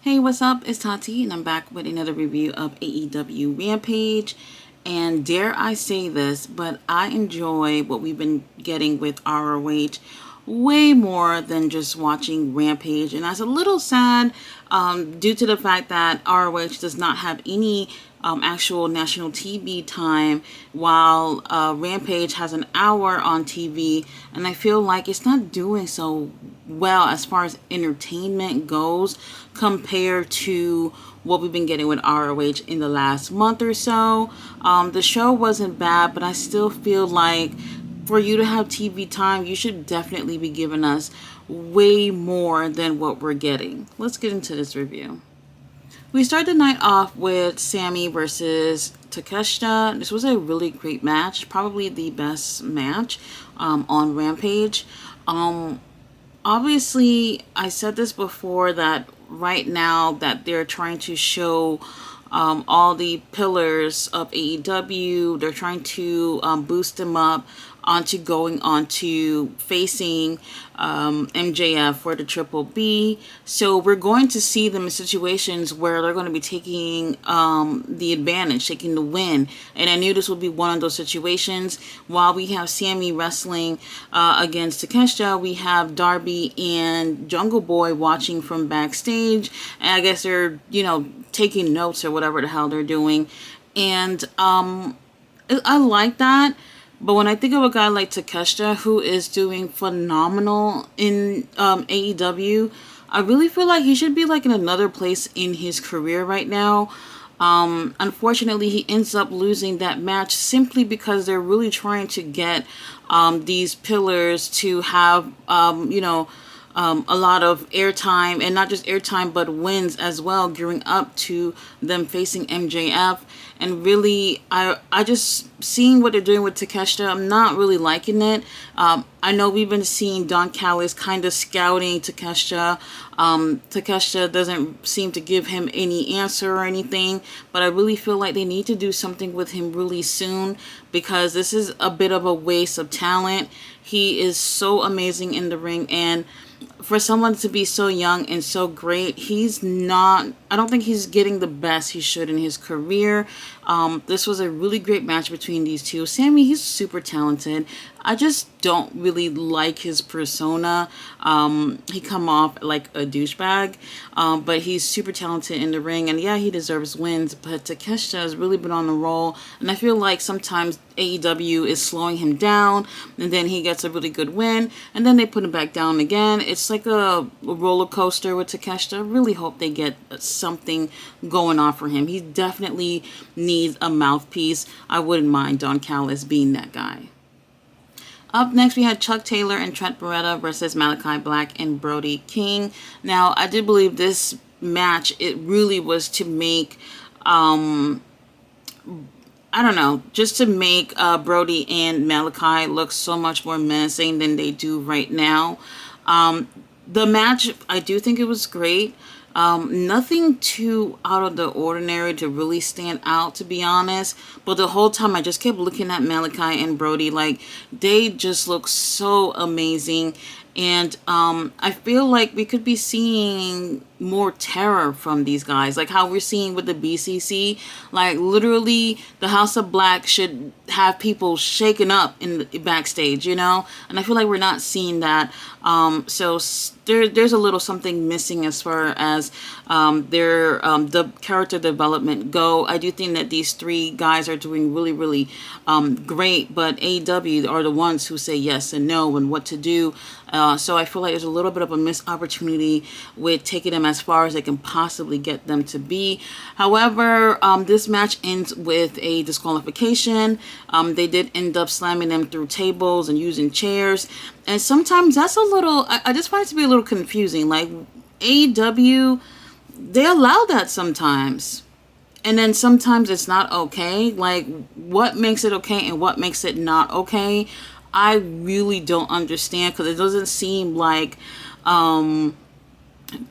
Hey, what's up? It's Tati, and I'm back with another review of AEW Rampage. And dare I say this, but I enjoy what we've been getting with ROH way more than just watching Rampage. And that's a little sad due to the fact that ROH does not have any actual national TV time, while Rampage has an hour on TV, and I feel like it's not doing so well as far as entertainment goes compared to what we've been getting with ROH in the last month or so. The show wasn't bad, but I still feel like for you to have TV time, you should definitely be giving us way more than what we're getting. Let's get into this review. We start the night off with Sammy versus Takeshita. This was a really great match, probably the best match on Rampage. Obviously, I said this before that right now that they're trying to show all the pillars of AEW. They're trying to boost them up onto going on to facing MJF for the Triple B. So we're going to see them in situations where they're going to be taking the advantage, taking the win. And I knew this would be one of those situations. While we have Sammy wrestling against Takeshita, we have Darby and Jungle Boy watching from backstage. And I guess they're, taking notes or whatever the hell they're doing. And I like that. But when I think of a guy like Takeshita, who is doing phenomenal in AEW, I really feel like he should be like in another place in his career right now. Unfortunately, he ends up losing that match simply because they're really trying to get these pillars to have, a lot of airtime, and not just airtime, but wins as well, gearing up to them facing MJF. And really, I just seeing what they're doing with Takeshita, I'm not really liking it. I know we've been seeing Don Callis kind of scouting Takeshita. Takeshita doesn't seem to give him any answer or anything, but I really feel like they need to do something with him really soon, because this is a bit of a waste of talent. He is so amazing in the ring, and for someone to be so young and so great, I don't think he's getting the best he should in his career. This was a really great match between these two. Sammy, he's super talented. I just don't really like his persona. He come off like a douchebag, but he's super talented in the ring, and yeah, he deserves wins. But Takeshita has really been on the roll, and I feel like sometimes AEW is slowing him down, and then he gets a really good win, and then they put him back down again. It's like a roller coaster with Takeshita. I really hope they get something going on for him. He definitely needs a mouthpiece. I wouldn't mind Don Callis being that guy. Up next, we had Chuck Taylor and Trent Beretta versus Malachi Black and Brody King. Now, I do believe this match, it really was to make, just to make Brody and Malachi look so much more menacing than they do right now. The match, I do think it was great. Nothing too out of the ordinary to really stand out, to be honest. But the whole time I just kept looking at Malachi and Brody, like they just look so amazing. And I feel like we could be seeing more terror from these guys, like how we're seeing with the BCC. Like literally, the House of Black should have people shaken up in the backstage, and I feel like we're not seeing that. So there's a little something missing as far as their the character development go. I do think that these three guys are doing really, really great, but AEW are the ones who say yes and no and what to do. So I feel like there's a little bit of a missed opportunity with taking them as far as they can possibly get them to be. However, this match ends with a disqualification. They did end up slamming them through tables and using chairs. And sometimes that's a little, I just find it to be a little confusing. Like AEW, they allow that sometimes. And then sometimes it's not okay. Like what makes it okay and what makes it not okay? I really don't understand, because it doesn't seem like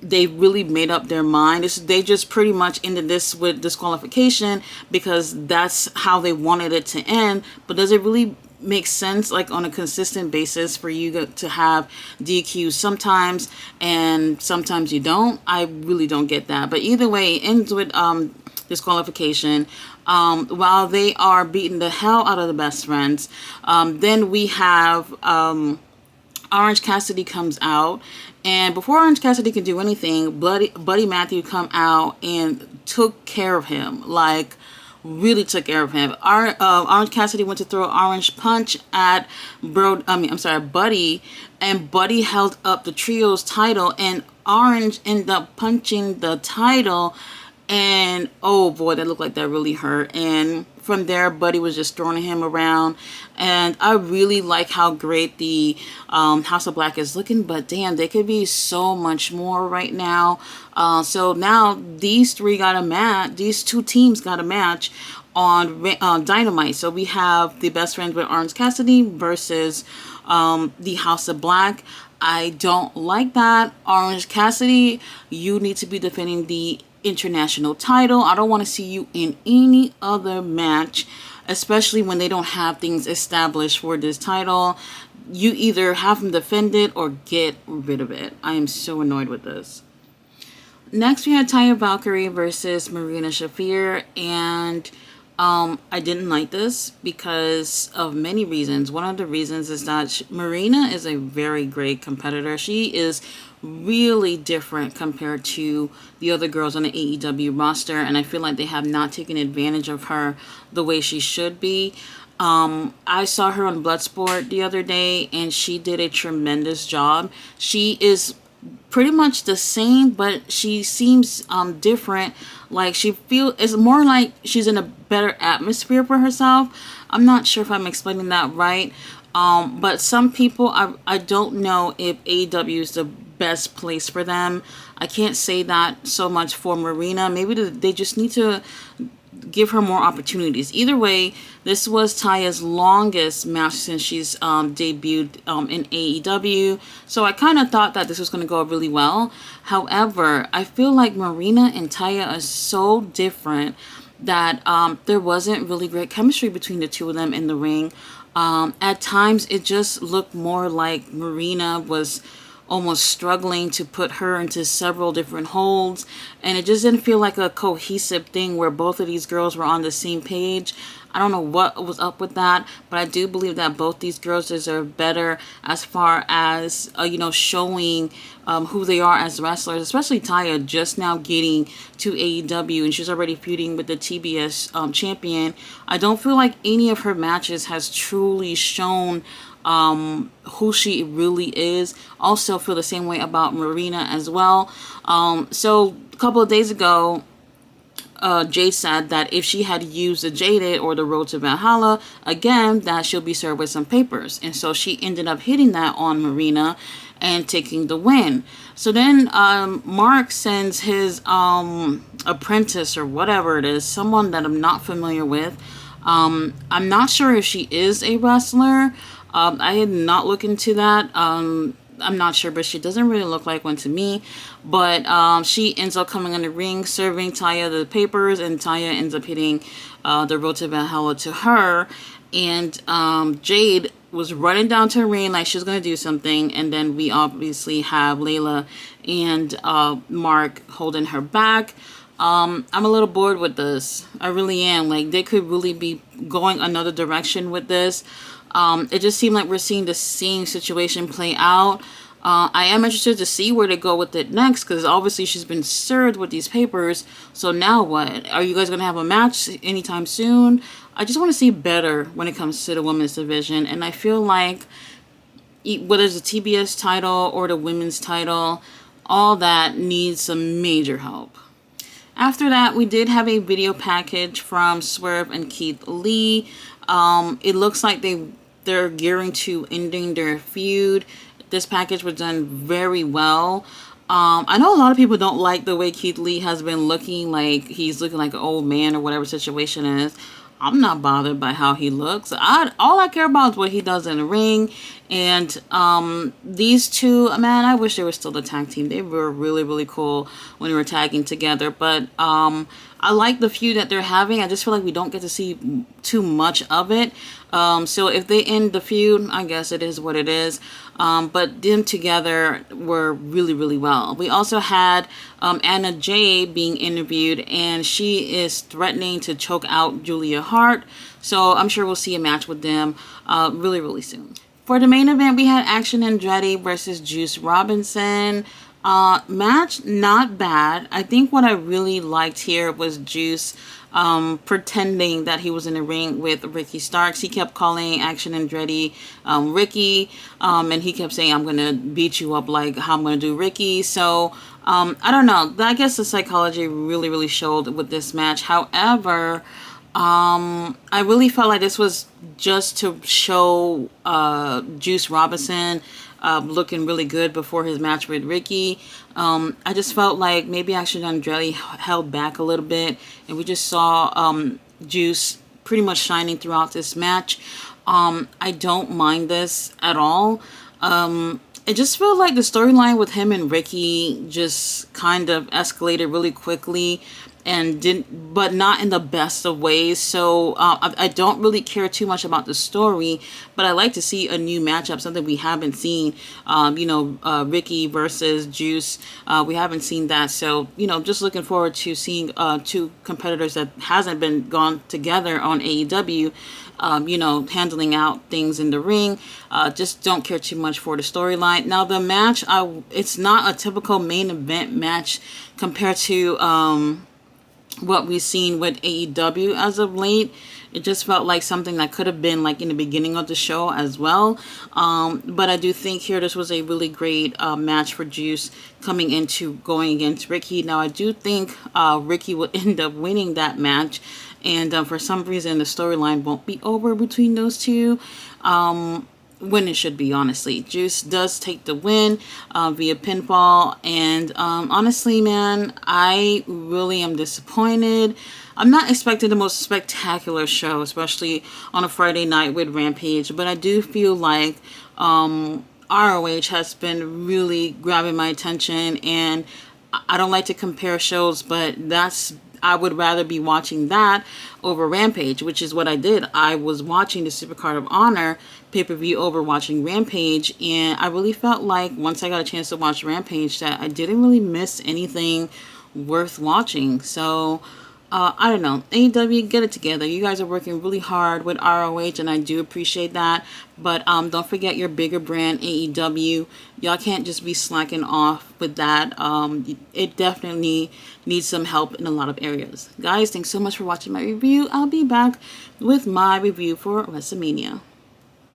they really made up their mind. They just pretty much ended this with disqualification because that's how they wanted it to end. But does it really makes sense, like on a consistent basis, for you to have DQ sometimes and sometimes you don't. I really don't get that. But either way, it ends with disqualification. While they are beating the hell out of the best friends, then we have Orange Cassidy comes out, and before Orange Cassidy can do anything, Buddy Matthew come out and took care of him, like really took care of him. Orange Cassidy went to throw an orange punch at Buddy, and Buddy held up the trio's title, and Orange ended up punching the title, and oh boy, that looked like that really hurt. And from there, Buddy was just throwing him around. And I really like how great the House of Black is looking. But damn, they could be so much more right now. So now these two teams got a match on Dynamite. So we have the Best Friends with Orange Cassidy versus the House of Black. I don't like that. Orange Cassidy, you need to be defending the international title. I don't want to see you in any other match, especially when they don't have things established for this title. You either have them defend it or get rid of it. I am so annoyed with this. Next, we had Taya Valkyrie versus Marina Shafir, and I didn't like this because of many reasons. One of the reasons is that Marina is a very great competitor. She is really different compared to the other girls on the AEW roster, and I feel like they have not taken advantage of her the way she should be. I saw her on Bloodsport the other day, and she did a tremendous job. She is pretty much the same, but she seems different. Like it's more like she's in a better atmosphere for herself. I'm not sure if I'm explaining that right. But some people, I don't know if AEW is the best place for them. I can't say that so much for Marina. Maybe they just need to give her more opportunities. Either way, this was Taya's longest match since she's debuted in AEW. So I kind of thought that this was going to go really well. However, I feel like Marina and Taya are so different that there wasn't really great chemistry between the two of them in the ring. At times, it just looked more like Marina was almost struggling to put her into several different holds, and it just didn't feel like a cohesive thing where both of these girls were on the same page. I don't know what was up with that, but I do believe that both these girls deserve better as far as showing who they are as wrestlers, especially Taya just now getting to AEW, and she's already feuding with the TBS champion. I don't feel like any of her matches has truly shown who she really is. Also feel the same way about Marina as well. So a couple of days ago, Jade said that if she had used the Jaded or the Road to Valhalla again, that she'll be served with some papers. And so she ended up hitting that on Marina and taking the win. So then Mark sends his apprentice or whatever it is, someone that I'm not familiar with. I'm not sure if she is a wrestler. I had not looked into that. I'm not sure, but she doesn't really look like one to me. But she ends up coming in the ring, serving Taya the papers, and Taya ends up hitting the Road to Valhalla to her. And Jade was running down to the ring like she was going to do something. And then we obviously have Layla and Mark holding her back. I'm a little bored with this. I really am. Like, they could really be going another direction with this. It just seemed like we're seeing the same situation play out. I am interested to see where they go with it next, because obviously she's been served with these papers. So now what? Are you guys going to have a match anytime soon? I just want to see better when it comes to the women's division. And I feel like whether it's the TBS title or the women's title, all that needs some major help. After that, we did have a video package from Swerve and Keith Lee. It looks like they're gearing to ending their feud. This package was done very well. I know a lot of people don't like the way Keith Lee has been looking, like he's looking like an old man or whatever situation is. I'm not bothered by how he looks. All I care about is what he does in the ring. And these two, man, I wish they were still the tag team. They were really, really cool when they were tagging together. But I'm I like the feud that they're having. I just feel like we don't get to see too much of it. So if they end the feud, I guess it is what it is. But them together were really, really well. We also had Anna Jay being interviewed, and she is threatening to choke out Julia Hart. So I'm sure we'll see a match with them really, really soon. For the main event, we had Action Andretti versus Juice Robinson. Match, not bad. I think what I really liked here was Juice pretending that he was in the ring with Ricky Starks. He kept calling Action Andretti Ricky, and he kept saying, I'm going to beat you up like how I'm going to do Ricky. So, I don't know. I guess the psychology really, really showed with this match. However, I really felt like this was just to show Juice Robinson looking really good before his match with Ricky. I just felt like maybe Action Andretti held back a little bit, and we just saw Juice pretty much shining throughout this match. I don't mind this at all. It just felt like the storyline with him and Ricky just kind of escalated really quickly, and but not in the best of ways. So I don't really care too much about the story, but I like to see a new matchup, something we haven't seen. Ricky versus Juice, we haven't seen that. So just looking forward to seeing two competitors that hasn't been gone together on AEW. Handling out things in the ring. Just don't care too much for the storyline. Now the match, it's not a typical main event match compared to what we've seen with AEW as of late. It just felt like something that could have been like in the beginning of the show as well. But I do think here this was a really great match for Juice coming into going against Ricky. Now I do think Ricky will end up winning that match. And for some reason, the storyline won't be over between those two. When it should be, honestly. Juice does take the win via pinfall. And honestly, man, I really am disappointed. I'm not expecting the most spectacular show, especially on a Friday night with Rampage. But I do feel like ROH has been really grabbing my attention. And I don't like to compare shows, but I would rather be watching that over Rampage, which is what I did. I was watching the Supercard of Honor pay-per-view over watching Rampage, and I really felt like once I got a chance to watch Rampage that I didn't really miss anything worth watching. So, I don't know. AEW, get it together. You guys are working really hard with ROH, and I do appreciate that. But don't forget your bigger brand, AEW. Y'all can't just be slacking off with that. It definitely needs some help in a lot of areas. Guys, thanks so much for watching my review. I'll be back with my review for WrestleMania.